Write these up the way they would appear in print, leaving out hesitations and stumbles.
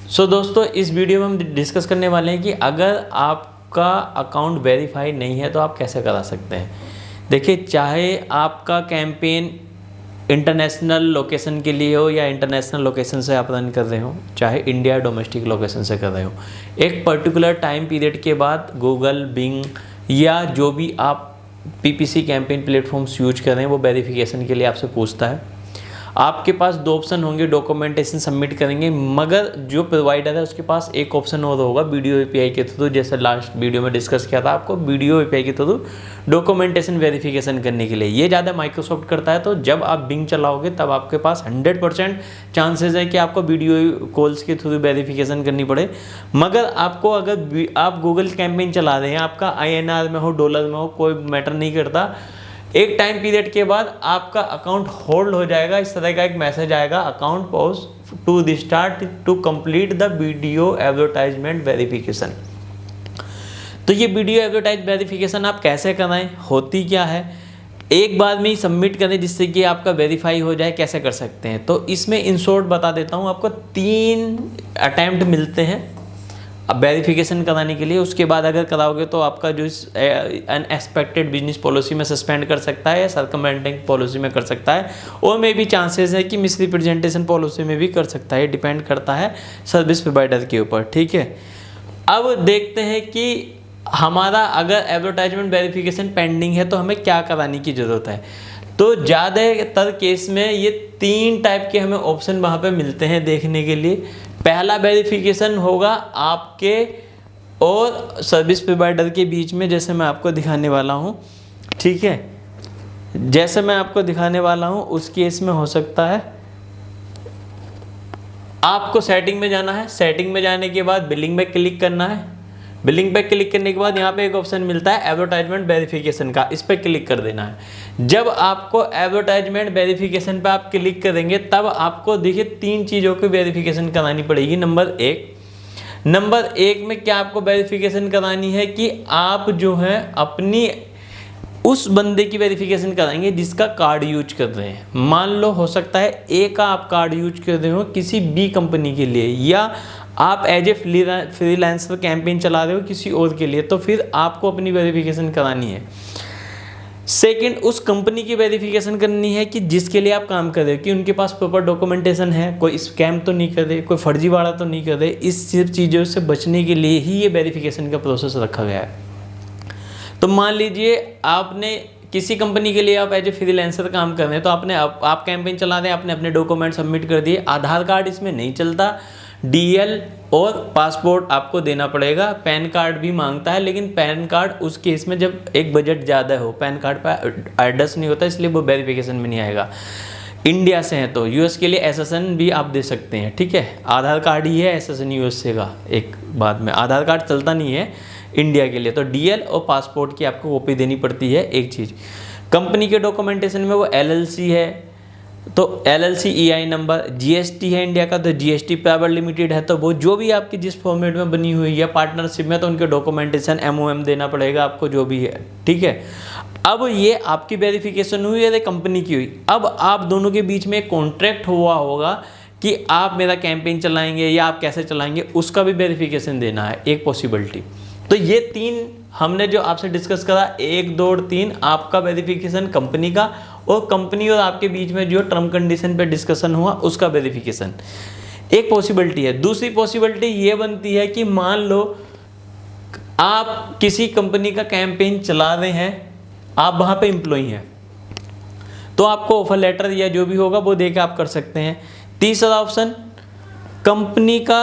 दोस्तों इस वीडियो में हम डिस्कस करने वाले हैं कि अगर आपका अकाउंट वेरीफाई नहीं है तो आप कैसे करा सकते हैं। देखिए, चाहे आपका कैंपेन इंटरनेशनल लोकेशन के लिए हो या इंटरनेशनल लोकेशन से आप रन कर रहे हो, चाहे इंडिया डोमेस्टिक लोकेशन से कर रहे हो, एक पर्टिकुलर टाइम पीरियड के बाद गूगल, बिंग या जो भी आप पीपीसी कैंपेन प्लेटफॉर्म्स यूज कर रहे हैं वो वेरिफिकेशन के लिए आपसे पूछता है। आपके पास दो ऑप्शन होंगे, डॉक्यूमेंटेशन सबमिट करेंगे, मगर जो प्रोवाइडर है उसके पास एक ऑप्शन और होगा वीडियो एपीआई के थ्रू, जैसे लास्ट वीडियो में डिस्कस किया था आपको, वीडियो एपीआई के थ्रू डॉक्यूमेंटेशन वेरिफिकेशन करने के लिए। ये ज़्यादा माइक्रोसॉफ्ट करता है, तो जब आप बिंग चलाओगे तब आपके पास 100% चांसेस है कि आपको वीडियो कॉल्स के थ्रू वेरिफिकेशन करनी पड़े। मगर आपको, अगर आप गूगल कैंपेन चला रहे हैं, आपका INR में हो, डॉलर में हो, कोई मैटर नहीं करता, एक टाइम पीरियड के बाद आपका अकाउंट होल्ड हो जाएगा। इस तरह का एक मैसेज आएगा, account pause to restart to complete the video advertisement verification. तो ये वीडियो एडवर्टाइज वेरिफिकेशन आप कैसे कराएं, होती क्या है, एक बार में ही सबमिट करें जिससे कि आपका वेरीफाई हो जाए, कैसे कर सकते हैं। तो इसमें इन शॉर्ट बता देता हूँ, आपको 3 अटैम्प्ट मिलते हैं अब वेरिफिकेशन कराने के लिए। उसके बाद अगर कराओगे तो आपका जो अनएक्सपेक्टेड बिजनेस पॉलिसी में सस्पेंड कर सकता है या सर्कमवेंटिंग पॉलिसी में कर सकता है, और में भी चांसेस है कि मिस रिप्रेजेंटेशन पॉलिसी में भी कर सकता है। डिपेंड करता है सर्विस प्रोवाइडर के ऊपर, ठीक है। अब देखते हैं कि हमारा अगर एडवर्टाइजमेंट वेरिफिकेशन पेंडिंग है तो हमें क्या कराने की ज़रूरत है। तो ज़्यादातर केस में ये 3 टाइप के हमें ऑप्शन वहाँ पे मिलते हैं देखने के लिए। पहला वेरिफिकेशन होगा आपके और सर्विस प्रोवाइडर के बीच में, जैसे मैं आपको दिखाने वाला हूँ, ठीक है। जैसे मैं आपको दिखाने वाला हूँ उस केस में हो सकता है आपको सेटिंग में जाना है, सेटिंग में जाने के बाद बिलिंग में क्लिक करना है। बिलिंग पे क्लिक करने के बाद यहाँ पे एक ऑप्शन मिलता है एडवर्टाइजमेंट वेरिफिकेशन का, इस पर क्लिक कर देना है। जब आपको एडवर्टाइजमेंट वेरिफिकेशन पे आप क्लिक करेंगे तब आपको देखिए 3 चीज़ों की वेरिफिकेशन करानी पड़ेगी। नंबर एक में क्या आपको वेरिफिकेशन करानी है कि आप जो है अपनी उस बंदे की वेरिफिकेशन कराएंगे जिसका कार्ड यूज कर रहे हैं। मान लो हो सकता है ए का आप कार्ड यूज कर रहे हो किसी बी कंपनी के लिए, या आप एज ए फ्रीलांसर कैंपेन चला रहे हो किसी और के लिए, तो फिर आपको अपनी वेरिफिकेशन करानी है। सेकंड, उस कंपनी की वेरिफिकेशन करनी है कि जिसके लिए आप काम कर रहे हो, कि उनके पास प्रॉपर डॉक्यूमेंटेशन है, कोई स्कैम तो नहीं कर रहे, कोई फर्जीवाड़ा तो नहीं कर रहे। इस सिर्फ चीज़ों से बचने के लिए ही ये वेरिफिकेशन का प्रोसेस रखा गया है। तो मान लीजिए आपने किसी कंपनी के लिए आप एज ए फ्रीलांसर काम कर रहे हैं, तो आपने आप कैंपेन चला रहे हैं, आपने अपने डॉक्यूमेंट सबमिट कर दिए। आधार कार्ड इसमें नहीं चलता, DL और पासपोर्ट आपको देना पड़ेगा। पैन कार्ड भी मांगता है, लेकिन पैन कार्ड उस केस में जब एक बजट ज़्यादा हो, पैन कार्ड पर एड्रेस नहीं होता, इसलिए वो वेरिफिकेशन में नहीं आएगा। इंडिया से हैं तो US के लिए SSN भी आप दे सकते हैं, ठीक है। आधार कार्ड ही है SSN USA का, एक बाद में आधार कार्ड चलता नहीं है इंडिया के लिए। तो DL और पासपोर्ट की आपको कॉपी देनी पड़ती है। एक चीज़, कंपनी के डॉक्यूमेंटेशन में वो LLC है तो LLC EI नंबर, GST है इंडिया का तो GST प्राइवेट लिमिटेड है तो वो जो भी आपकी जिस फॉर्मेट में बनी हुई है, पार्टनरशिप में तो उनके डॉक्यूमेंटेशन MOM देना पड़ेगा आपको, जो भी है, ठीक है। अब ये आपकी वेरिफिकेशन हुई या कंपनी की हुई। अब आप दोनों के बीच में एक कॉन्ट्रैक्ट हुआ होगा कि आप मेरा कैंपेन चलाएंगे या आप कैसे चलाएंगे, उसका भी वेरिफिकेशन देना है, एक पॉसिबिलिटी। तो ये 3 हमने जो आपसे डिस्कस करा, 1, 2 और 3, आपका वेरिफिकेशन कंपनी का, और कंपनी और आपके बीच में जो टर्म कंडीशन पे डिस्कशन हुआ उसका वेरिफिकेशन एक पॉसिबिलिटी है। दूसरी पॉसिबिलिटी ये बनती है कि मान लो आप किसी कंपनी का कैंपेन चला रहे हैं, आप वहाँ पे एम्प्लॉई हैं, तो आपको ऑफर लेटर या जो भी होगा वो दे के आप कर सकते हैं। तीसरा ऑप्शन, कंपनी का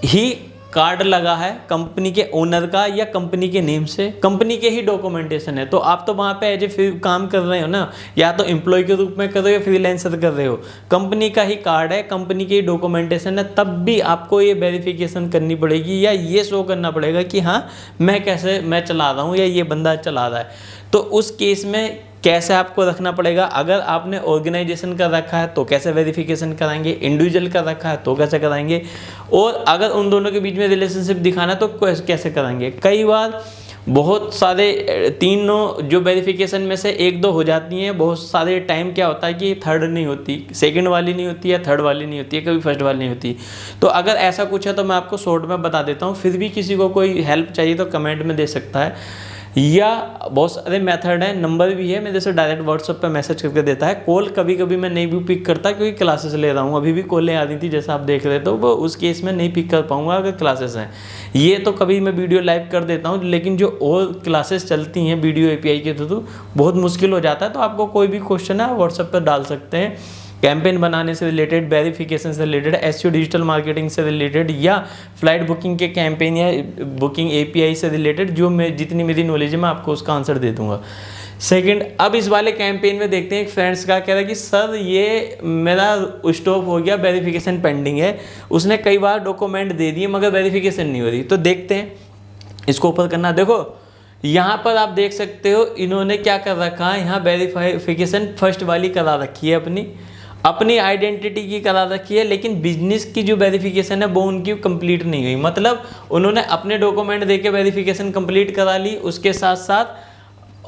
ही कार्ड लगा है, कंपनी के ओनर का या कंपनी के नेम से, कंपनी के ही डॉक्यूमेंटेशन है, तो आप तो वहाँ पे एज ए काम कर रहे हो ना, या तो एम्प्लॉय के रूप में कर रहे हो या फ्रीलांसर कर रहे हो, कंपनी का ही कार्ड है, कंपनी के ही डॉक्यूमेंटेशन है, तब भी आपको ये वेरिफिकेशन करनी पड़ेगी या ये शो करना पड़ेगा कि हाँ मैं चला रहा हूँ या ये बंदा चला रहा है। तो उस केस में कैसे आपको रखना पड़ेगा, अगर आपने ऑर्गेनाइजेशन का रखा है तो कैसे वेरिफिकेशन कराएंगे, इंडिविजुअल का रखा है तो कैसे कराएंगे, और अगर उन दोनों के बीच में रिलेशनशिप दिखाना है तो कैसे कराएंगे। कई बार बहुत सारे तीनों जो वेरिफिकेशन में से एक दो हो जाती हैं, बहुत सारे टाइम क्या होता है कि थर्ड नहीं होती, सेकंड वाली नहीं होती है, थर्ड वाली नहीं होती है, कभी फर्स्ट वाली नहीं होती। तो अगर ऐसा कुछ है तो मैं आपको शॉर्ट में बता देता हूँ, फिर भी किसी को कोई हेल्प चाहिए तो कमेंट में दे सकता है, या बहुत सारे मेथड हैं, नंबर भी है मेरे से डायरेक्ट व्हाट्सएप पे मैसेज करके देता है। कॉल कभी कभी मैं नहीं भी पिक करता क्योंकि क्लासेस ले रहा हूँ, अभी भी कॉलें आ रही थी जैसा आप देख रहे थे, वो उस केस में नहीं पिक कर पाऊंगा अगर क्लासेस हैं। ये तो कभी मैं वीडियो लाइव कर देता हूँ, लेकिन जो और क्लासेस चलती हैं वीडियो API के थ्रू बहुत मुश्किल हो जाता है। तो आपको कोई भी क्वेश्चन है व्हाट्सएप पर डाल सकते हैं, कैंपेन बनाने से रिलेटेड, वेरिफिकेशन से रिलेटेड, SEO डिजिटल मार्केटिंग से रिलेटेड, या फ्लाइट बुकिंग के कैंपेन या बुकिंग API से रिलेटेड, जो मैं जितनी मेरी नॉलेज है मैं आपको उसका आंसर दे दूंगा। सेकंड, अब इस वाले कैंपेन में देखते हैं एक फ्रेंड्स का कह रहा है कि सर ये मेरा स्टॉप हो गया, वेरिफिकेशन पेंडिंग है, उसने कई बार डॉक्यूमेंट दे दिए मगर वेरिफिकेशन नहीं हो रही। तो देखते हैं इसको ऊपर करना। देखो यहाँ पर आप देख सकते हो इन्होंने क्या कर रखा है, यहाँ वेरिफिकेशन फर्स्ट वाली करा रखी है, अपनी आइडेंटिटी की करा रखी है, लेकिन बिजनेस की जो वेरिफिकेशन है वो उनकी कंप्लीट नहीं हुई। मतलब उन्होंने अपने डॉक्यूमेंट देके वेरिफिकेशन कंप्लीट करा ली, उसके साथ साथ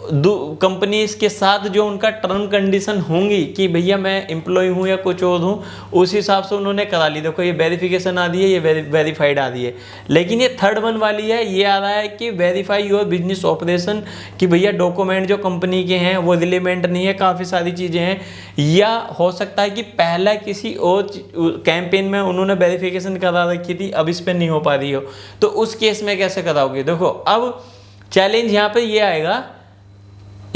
कंपनी के साथ जो उनका टर्म कंडीशन होंगी कि भैया मैं एम्प्लॉय हूँ या कुछ और हूँ, उस हिसाब से उन्होंने करा ली। देखो ये वेरिफिकेशन आ रही है, ये वेरीफाइड आ रही है। लेकिन ये थर्ड वन वाली है, ये आ रहा है कि वेरीफाई योर बिजनेस ऑपरेशन, कि भैया डॉक्यूमेंट जो कंपनी के हैं वो रिलेवेंट नहीं है, काफ़ी सारी चीज़ें हैं। या हो सकता है कि पहला किसी और कैंपेन में उन्होंने वेरिफिकेशन करा रखी थी, अब इस पर नहीं हो पा रही हो, तो उस केस में कैसे कराओगे। देखो अब चैलेंज यहाँ पर ये आएगा,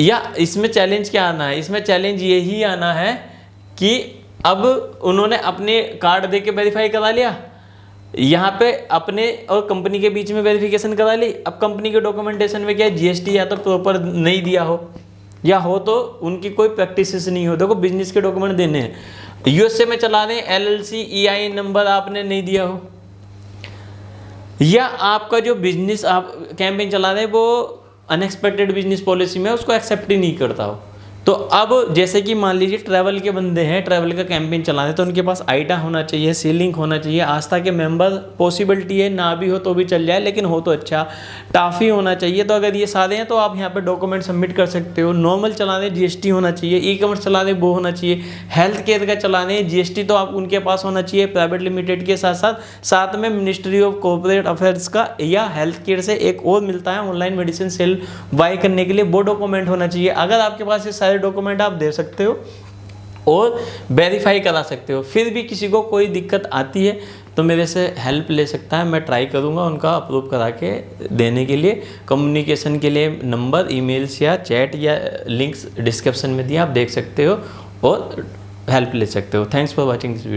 या इसमें चैलेंज क्या आना है, इसमें चैलेंज यही आना है कि अब उन्होंने अपने कार्ड दे के वेरीफाई करा लिया, यहाँ पे अपने और कंपनी के बीच में वेरिफिकेशन करा ली। अब कंपनी के डॉक्यूमेंटेशन में क्या है, GST या तो प्रॉपर नहीं दिया हो, या हो तो उनकी कोई प्रैक्टिसेस नहीं हो। देखो बिजनेस के डॉक्यूमेंट देने हैं, USA में चला रहे हैं, LLC EIN नंबर आपने नहीं दिया हो, या आपका जो बिजनेस आप कैंपेन चला रहे हैं वो अनएक्सपेक्टेड बिजनेस पॉलिसी में उसको एक्सेप्ट ही नहीं करता हो। तो अब जैसे कि मान लीजिए ट्रैवल के बंदे हैं, ट्रैवल का कैंपेन चलाने, तो उनके पास आइटा होना चाहिए, सीलिंक होना चाहिए, आस्था के मेंबर पॉसिबिलिटी है ना भी हो तो भी चल जाए, लेकिन हो तो अच्छा, टाफी होना चाहिए। तो अगर ये सारे हैं तो आप यहाँ पे डॉक्यूमेंट सबमिट कर सकते हो। नॉर्मल चलाने GST होना चाहिए, ई-कॉमर्स चलाने वो होना चाहिए, हेल्थ केयर का चलाने GST तो आप उनके पास होना चाहिए, प्राइवेट लिमिटेड के साथ में मिनिस्ट्री ऑफ कॉर्पोरेट अफेयर्स का, या हेल्थ केयर से एक और मिलता है ऑनलाइन मेडिसिन सेल बाय करने के लिए, वो डॉक्यूमेंट होना चाहिए। अगर आपके पास ये डॉक्यूमेंट आप दे सकते हो और वेरीफाई करा सकते हो, फिर भी किसी को कोई दिक्कत आती है तो मेरे से हेल्प ले सकता है, मैं ट्राई करूंगा उनका अप्रूव करा के देने के लिए। कम्युनिकेशन के लिए नंबर, ईमेल्स या चैट या लिंक्स डिस्क्रिप्शन में दिए, आप देख सकते हो और हेल्प ले सकते हो। Thanks for watching this video.